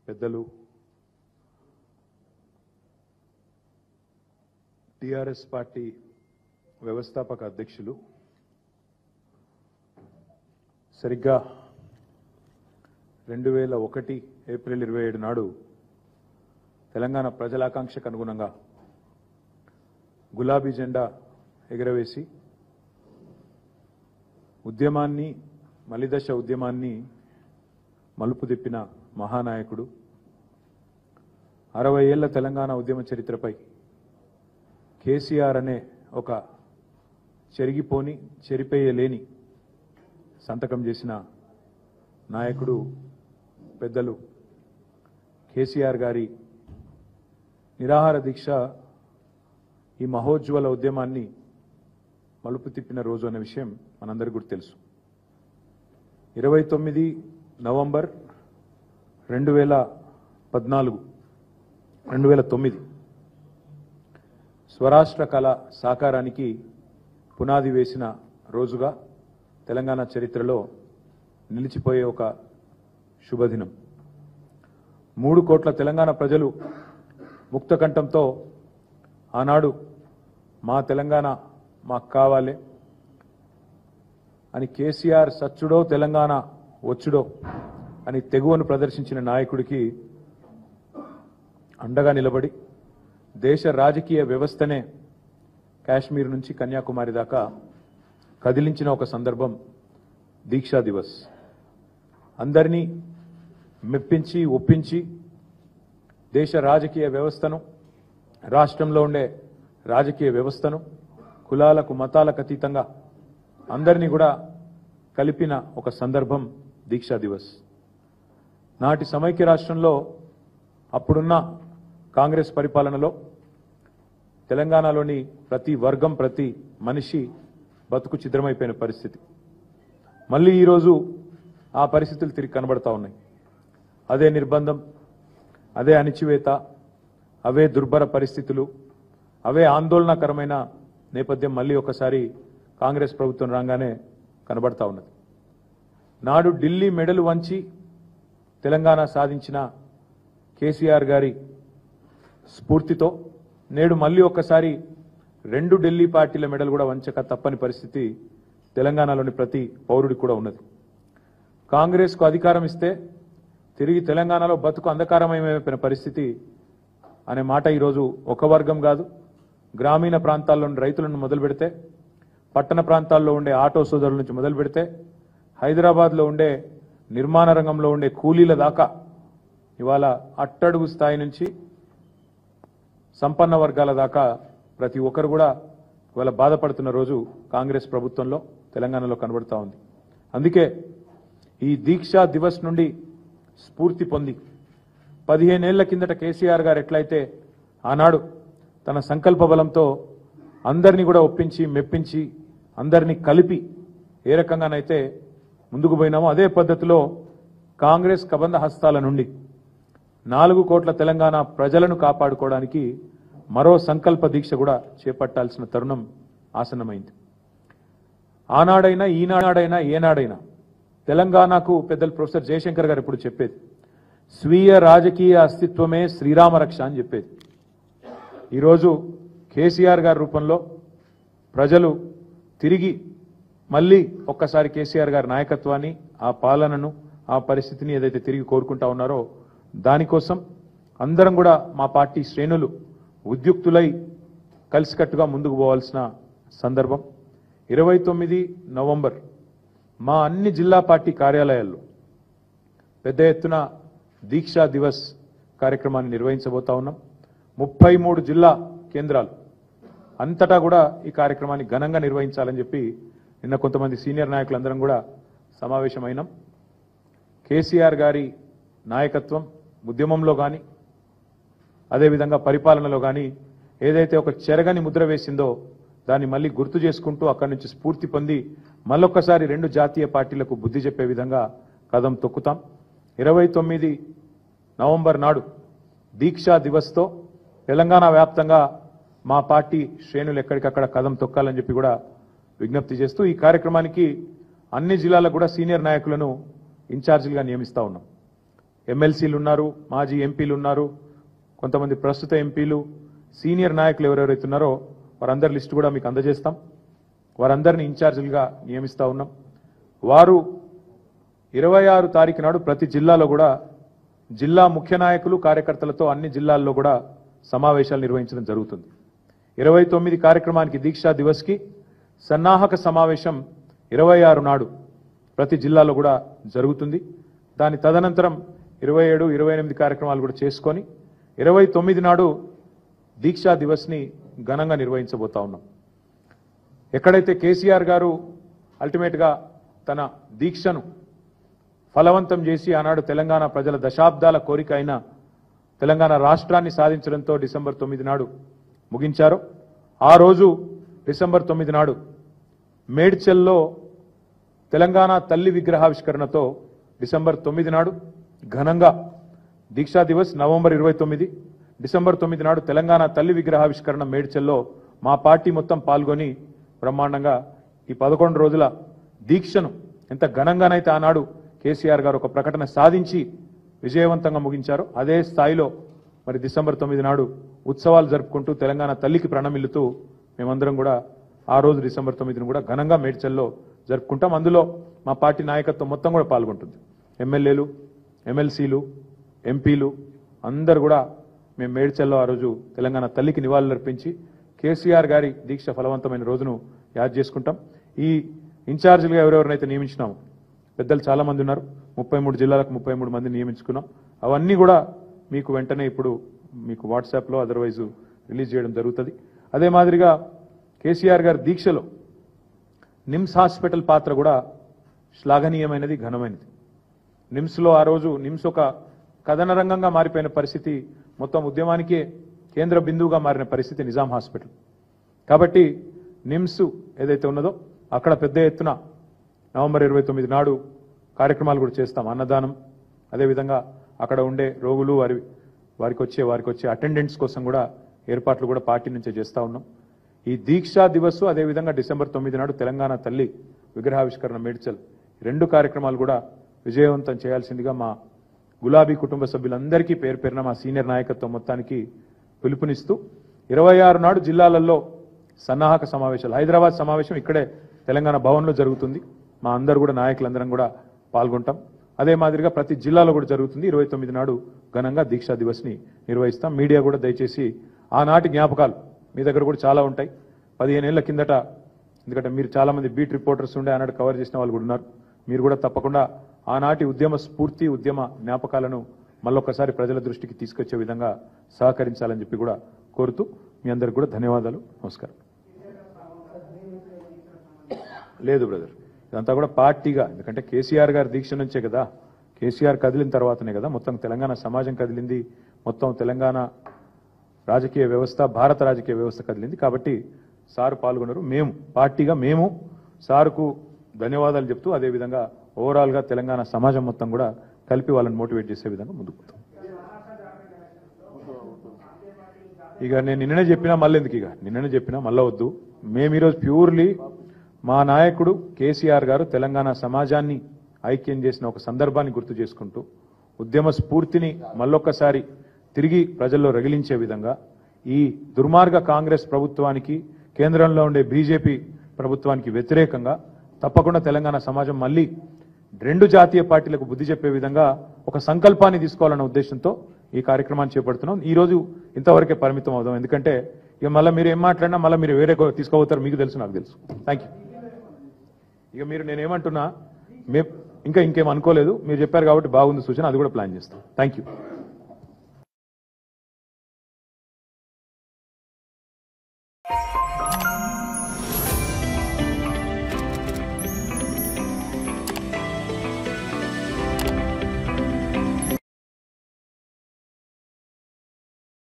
పెద్దలు TRS party వ్యవస్థాపక అధ్యక్షులు సరిగ్గా 2001 ఏప్రిల్ 27 నాడు తెలంగాణ ప్రజల ఆకాంక్షకు అనుగుణంగా గులాబీ జెండా ఎగరవేసి ఉద్యమాన్ని మలిదశ ఉద్యమాన్ని మలుపు తిప్పిన మహానాయకుడు 60 ఏళ్ల తెలంగాణ ఉద్యమ చరిత్రపై కేసీఆర్ అనే ఒక చెరిపేయలేని సంతకం చేసిన నాయకుడు పెద్దలు కేసీఆర్ గారి నిరాహార దీక్ష ఈ మహోజ్వల ఉద్యమాన్ని మలుపు తిప్పిన రోజు అనే విషయం మనందరికీ కూడా తెలుసు. 29 నవంబర్ 2009 స్వరాష్ట్ర కళ సాకారానికి పునాది వేసిన రోజుగా తెలంగాణ చరిత్రలో నిలిచిపోయే ఒక శుభదినం. 3 కోట్ల తెలంగాణ ప్రజలు ముక్తకంఠంతో ఆనాడు మా తెలంగాణ మాకు కావాలి అని కేసీఆర్ సచ్చుడో తెలంగాణ వచ్చుడో అని తెగువను ప్రదర్శించిన నాయకుడికి అండగా నిలబడి దేశ రాజకీయ వ్యవస్థనే కాశ్మీర్ నుంచి కన్యాకుమారి దాకా కదిలించిన ఒక సందర్భం దీక్షా దివస్. అందరినీ మెప్పించి ఒప్పించి దేశ రాజకీయ వ్యవస్థను, రాష్ట్రంలో ఉండే రాజకీయ వ్యవస్థను కులాలకు మతాలకు అతీతంగా అందరినీ కూడా కలిపిన ఒక సందర్భం దీక్షా దివస్. నాటి సమైక్య రాష్ట్రంలో అప్పుడున్న కాంగ్రెస్ పరిపాలనలో తెలంగాణలోని ప్రతి వర్గం, ప్రతి మనిషి బతుకు ఛిద్రమైపోయిన పరిస్థితి. మళ్ళీ ఈరోజు ఆ పరిస్థితులు తిరిగి కనబడతా ఉన్నాయి. అదే నిర్బంధం, అదే అణిచివేత, అవే దుర్భర పరిస్థితులు, అవే ఆందోళనకరమైన నేపథ్యం మళ్ళీ ఒకసారి కాంగ్రెస్ ప్రభుత్వం రాగానే కనబడతా ఉన్నది. నాడు ఢిల్లీ మెడలు వంచి తెలంగాణ సాధించిన కేసీఆర్ గారి స్ఫూర్తితో నేడు మళ్ళీ ఒక్కసారి 2 ఢిల్లీ పార్టీల మెడలు కూడా వంచక తప్పని పరిస్థితి తెలంగాణలోని ప్రతి పౌరుడికి కూడా ఉన్నది. కాంగ్రెస్కు అధికారం ఇస్తే తిరిగి తెలంగాణలో బతుకు అంధకారమయమైపోయిన పరిస్థితి అనే మాట ఈరోజు ఒక వర్గం కాదు, గ్రామీణ ప్రాంతాల్లోని రైతులను మొదలు పెడితే, పట్టణ ప్రాంతాల్లో ఉండే ఆటో సోదరుల నుంచి మొదలు పెడితే, హైదరాబాద్లో ఉండే నిర్మాణ రంగంలో ఉండే కూలీల దాకా ఇవాళ అట్టడుగు స్థాయి నుంచి సంపన్న వర్గాల దాకా ప్రతి ఒక్కరు కూడా ఇవాళ బాధపడుతున్న రోజు కాంగ్రెస్ ప్రభుత్వంలో తెలంగాణలో కనబడుతూ ఉంది. అందుకే ఈ దీక్షా దివస్ నుండి స్ఫూర్తి పొంది 15 ఏళ్ల కిందట కేసీఆర్ గారు ఎట్లయితే ఆనాడు తన సంకల్ప బలంతో అందరినీ కూడా ఒప్పించి మెప్పించి అందరినీ కలిపి ఏ రకంగానైతే ముందుకు పోయినామో అదే పద్ధతిలో కాంగ్రెస్ కబంధ హస్తాల నుండి 4 కోట్ల తెలంగాణ ప్రజలను కాపాడుకోవడానికి మరో సంకల్ప దీక్ష కూడా చేపట్టాల్సిన తరుణం ఆసన్నమైంది. ఆనాడైనా ఈనాడైనా ఏనాడైనా తెలంగాణకు పెద్దలు ప్రొఫెసర్ జయశంకర్ గారు ఇప్పుడు చెప్పేది స్వీయ రాజకీయ అస్తిత్వమే శ్రీరామ రక్ష అని చెప్పేది. ఈరోజు కేసీఆర్ గారి రూపంలో ప్రజలు తిరిగి మళ్ళీ ఒక్కసారి కేసీఆర్ గారి నాయకత్వాన్ని, ఆ పాలనను, ఆ పరిస్థితిని ఏదైతే తిరిగి కోరుకుంటా ఉన్నారో దానికోసం అందరం కూడా మా పార్టీ శ్రేణులు ఉద్యుక్తులై కలిసికట్టుగా ముందుకు పోవాల్సిన సందర్భం. 29 నవంబర్ మా అన్ని జిల్లా పార్టీ కార్యాలయాల్లో పెద్ద ఎత్తున దీక్షా దివస్ కార్యక్రమాన్ని నిర్వహించబోతా ఉన్నాం. 33 జిల్లా కేంద్రాలు అంతటా కూడా ఈ కార్యక్రమాన్ని ఘనంగా నిర్వహించాలని చెప్పి నిన్న కొంతమంది సీనియర్ నాయకులందరం కూడా సమావేశమైనాం. కేసీఆర్ గారి నాయకత్వం ఉద్యమంలో కానీ అదేవిధంగా పరిపాలనలో కానీ ఏదైతే ఒక చెరగని ముద్ర వేసిందో దాన్ని మళ్ళీ గుర్తు చేసుకుంటూ అక్కడి నుంచి స్ఫూర్తి పొంది మళ్ళొక్కసారి 2 జాతీయ పార్టీలకు బుద్ధి చెప్పే విధంగా కదం తొక్కుతాం. 29 నవంబర్ నాడు దీక్షా దివస్తో తెలంగాణ వ్యాప్తంగా మా పార్టీ శ్రేణులు ఎక్కడికక్కడ కదం తొక్కాలని చెప్పి కూడా విజ్ఞప్తి చేస్తూ ఈ కార్యక్రమానికి అన్ని జిల్లాలకు కూడా సీనియర్ నాయకులను ఇన్ఛార్జీలుగా నియమిస్తా ఉన్నాం. ఎమ్మెల్సీలు ఉన్నారు, మాజీ ఎంపీలు ఉన్నారు, కొంతమంది ప్రస్తుత ఎంపీలు, సీనియర్ నాయకులు ఎవరెవరైతే ఉన్నారో వారందరి లిస్టు కూడా మీకు అందజేస్తాం. వారందరినీ ఇన్ఛార్జీలుగా నియమిస్తా ఉన్నాం. వారు 26 తారీఖు నాడు ప్రతి జిల్లాలో కూడా జిల్లా ముఖ్య నాయకులు కార్యకర్తలతో అన్ని జిల్లాల్లో కూడా సమావేశాలు నిర్వహించడం జరుగుతుంది. 29 కార్యక్రమానికి దీక్షా దివస్కి సన్నాహక సమావేశం 26 నాడు ప్రతి జిల్లాలో కూడా జరుగుతుంది. దాని తదనంతరం 27, 28 కార్యక్రమాలు కూడా చేసుకొని 29 నాడు దీక్షా దివస్ని ఘనంగా నిర్వహించబోతా ఉన్నాం. ఎక్కడైతే కేసీఆర్ గారు అల్టిమేట్గా తన దీక్షను ఫలవంతం చేసి ఆనాడు తెలంగాణ ప్రజల దశాబ్దాల కోరిక అయిన తెలంగాణ రాష్ట్రాన్ని సాధించడంతో డిసెంబర్ 9 నాడు ముగించారు. ఆ రోజు డిసెంబర్ 9 నాడు మేడ్చల్లో తెలంగాణ తల్లి విగ్రహావిష్కరణతో డిసెంబర్ 9 నాడు ఘనంగా దీక్షా దివస్ నవంబర్ 29, డిసెంబర్ 9 నాడు తెలంగాణ తల్లి విగ్రహావిష్కరణ మేడ్చల్లో మా పార్టీ మొత్తం పాల్గొని బ్రహ్మాండంగా ఈ 11 రోజుల దీక్షను ఎంత ఘనంగానైతే ఆనాడు కేసీఆర్ గారు ఒక ప్రకటన సాధించి విజయవంతంగా ముగించారో అదే స్థాయిలో మరి డిసెంబర్ 9 నాడు ఉత్సవాలు జరుపుకుంటూ తెలంగాణ తల్లికి ప్రణమిల్లుతూ మేమందరం కూడా ఆ రోజు డిసెంబర్ 9ను కూడా ఘనంగా మేడ్చల్లో జరుపుకుంటాం. అందులో మా పార్టీ నాయకత్వం మొత్తం కూడా పాల్గొంటుంది. ఎమ్మెల్యేలు, ఎమ్మెల్సీలు, ఎంపీలు అందరూ కూడా మేము మేడ్చల్లో ఆ రోజు తెలంగాణ తల్లికి నివాళులర్పించి కేసీఆర్ గారి దీక్ష ఫలవంతమైన రోజును యాద్ చేసుకుంటాం. ఈ ఇన్ఛార్జీలుగా ఎవరెవరినైతే నియమించినామో పెద్దలు చాలా మంది ఉన్నారు. 33 జిల్లాలకు 33 మంది నియమించుకున్నాం. అవన్నీ కూడా మీకు వెంటనే ఇప్పుడు మీకు వాట్సాప్లో అదర్వైజ్ రిలీజ్ చేయడం జరుగుతుంది. అదే మాదిరిగా కేసీఆర్ గారి దీక్షలో నిమ్స్ హాస్పిటల్ పాత్ర కూడా శ్లాఘనీయమైనది, ఘనమైనది. నిమ్స్లో ఆ రోజు నిమ్స్ ఒక కథన రంగంగా మారిపోయిన పరిస్థితి, మొత్తం ఉద్యమానికే కేంద్ర బిందువుగా మారిన పరిస్థితి నిజాం హాస్పిటల్. కాబట్టి నిమ్స్ ఏదైతే ఉన్నదో అక్కడ పెద్ద ఎత్తున నవంబర్ 29 నాడు కార్యక్రమాలు కూడా చేస్తాం. అన్నదానం, అదేవిధంగా అక్కడ ఉండే రోగులు వారికి వచ్చే అటెండెంట్స్ కోసం కూడా ఏర్పాట్లు కూడా పార్టీ నుంచే చేస్తా ఉన్నాం. ఈ దీక్షా దివస్ అదేవిధంగా డిసెంబర్ 9 నాడు తెలంగాణ తల్లి విగ్రహావిష్కరణ మేడ్చల్ 2 కార్యక్రమాలు కూడా విజయవంతం చేయాల్సిందిగా మా గులాబీ కుటుంబ సభ్యులందరికీ పేరు పేరున మా సీనియర్ నాయకత్వం మొత్తానికి పిలుపునిస్తూ 26 నాడు జిల్లాలలో సన్నాహక సమావేశాలు, హైదరాబాద్ సమావేశం ఇక్కడే తెలంగాణ భవన్లో జరుగుతుంది. మా అందరు కూడా నాయకులందరం కూడా పాల్గొంటాం. అదే మాదిరిగా ప్రతి జిల్లాలో కూడా జరుగుతుంది. 29 నాడు ఘనంగా దీక్షా దివస్ని నిర్వహిస్తాం. మీడియా కూడా దయచేసి ఆనాటి జ్ఞాపకాలు మీ దగ్గర కూడా చాలా ఉంటాయి. 15 ఏళ్ల కిందట, ఎందుకంటే మీరు చాలా మంది బీట్ రిపోర్టర్స్ ఉండే ఆనాడు కవర్ చేసిన వాళ్ళు కూడా ఉన్నారు. మీరు కూడా తప్పకుండా ఆనాటి ఉద్యమ స్ఫూర్తి, ఉద్యమ జ్ఞాపకాలను మళ్ళొక్కసారి ప్రజల దృష్టికి తీసుకొచ్చే విధంగా సహకరించాలని చెప్పి కూడా కోరుతూ మీ అందరికి కూడా ధన్యవాదాలు. నమస్కారం. లేదు బ్రదర్, ఇదంతా కూడా పార్టీగా, ఎందుకంటే కేసీఆర్ గారి దీక్ష నుంచే కదా, కేసీఆర్ కదిలిన తర్వాతనే కదా మొత్తం తెలంగాణ సమాజం కదిలింది, మొత్తం తెలంగాణ రాజకీయ వ్యవస్థ, భారత రాజకీయ వ్యవస్థ కదిలింది. కాబట్టి సారు పాల్గొన్నారు. మేము పార్టీగా మేము సారుకు ధన్యవాదాలు చెప్తూ అదేవిధంగా ఓవరాల్గా తెలంగాణ సమాజం మొత్తం కూడా కలిపి వాళ్ళని మోటివేట్ చేసే విధంగా ముందుకు పోతాం. ఇక నేను నిన్ననే చెప్పినా మళ్ళీ ఎందుకు, ఇక నిన్ననే చెప్పినా మళ్ళీ వద్దు. మేము ఈరోజు ప్యూర్లీ మా నాయకుడు కేసీఆర్ గారు తెలంగాణ సమాజాన్ని ఐక్యం చేసిన ఒక సందర్భాన్ని గుర్తు చేసుకుంటూ ఉద్యమ స్ఫూర్తిని మళ్ళొక్కసారి తిరిగి ప్రజల్లో రగిలించే విధంగా ఈ దుర్మార్గ కాంగ్రెస్ ప్రభుత్వానికి, కేంద్రంలో ఉండే బీజేపీ ప్రభుత్వానికి వ్యతిరేకంగా తప్పకుండా తెలంగాణ సమాజం మళ్ళీ 2 జాతీయ పార్టీలకు బుద్ధి చెప్పే విధంగా ఒక సంకల్పాన్ని తీసుకోవాలన్న ఉద్దేశంతో ఈ కార్యక్రమాన్ని చేపడుతున్నాం. ఈ రోజు ఇంతవరకే పరిమితం అవుదాం, ఎందుకంటే ఇక మళ్ళీ మీరు ఏం మాట్లాడినా మళ్ళీ మీరు వేరే తీసుకోబోతారు, మీకు తెలుసు, నాకు తెలుసు. Thank you. ఇక మీరు నేనేమంటున్నా ఇంకేం అనుకోలేదు, మీరు చెప్పారు కాబట్టి బాగుంది సూచన, అది కూడా ప్లాన్ చేస్తాం. Thank you.